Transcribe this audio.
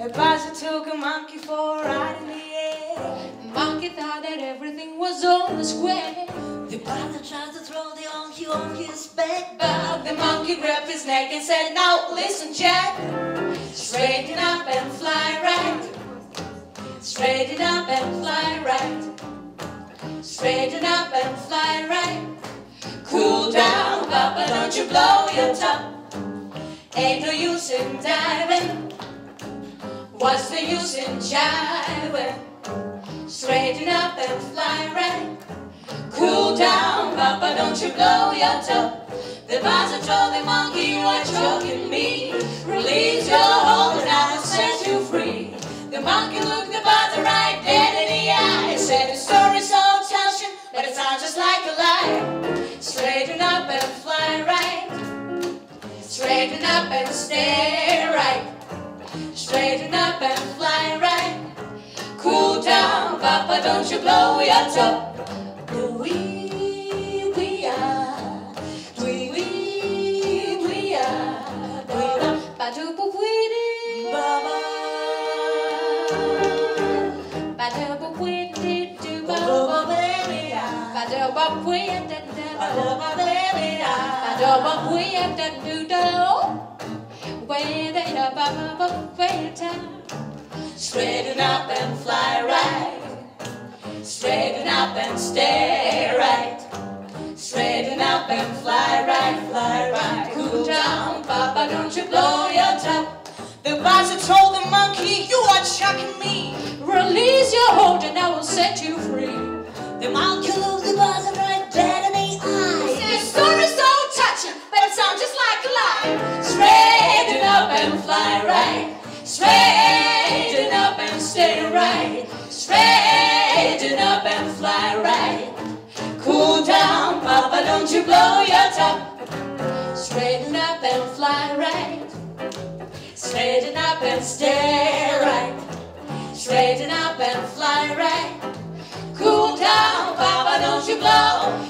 A buzzer took a monkey for a ride in the air. The monkey thought that everything was on the square. The buzzer tried to throw the monkey off his back, But the monkey grabbed his neck and said, "Now listen, Jack. Straighten up and fly right. Straighten up and fly right. Straighten up and fly right. Cool down, Papa, don't you blow your top. Ain't no use in diving. What's the use in jiving? Straighten up and fly right. Cool down, Papa, don't you blow your top. The buzzer told the monkey, "You are choking me. Release your hold and I will set you free." The monkey looked the buzzer right dead in the eye. Said, "The story's so touching, but it sounds just like a lie. Straighten up and fly right. Straighten up and stay right. Straighten up and fly right. Cool down, Papa, don't you blow your top." Straighten up and fly right. Straighten up and stay right. Straighten up and fly right, fly right. Cool down, Papa, don't you blow your top. The buzzer told the monkey, "You are shocking me. Release your hold and I will set you free." The monkey looked the buzzer right dead in the eye. The story's so touching, but it sounds just like a lie. Straighten up and fly right. Straighten up and stay right. Straighten up and fly right. Cool down, Papa, don't you blow your top. Straighten up and fly right. Straighten up and stay right. Straighten up and fly right. Cool down, Papa, don't you blow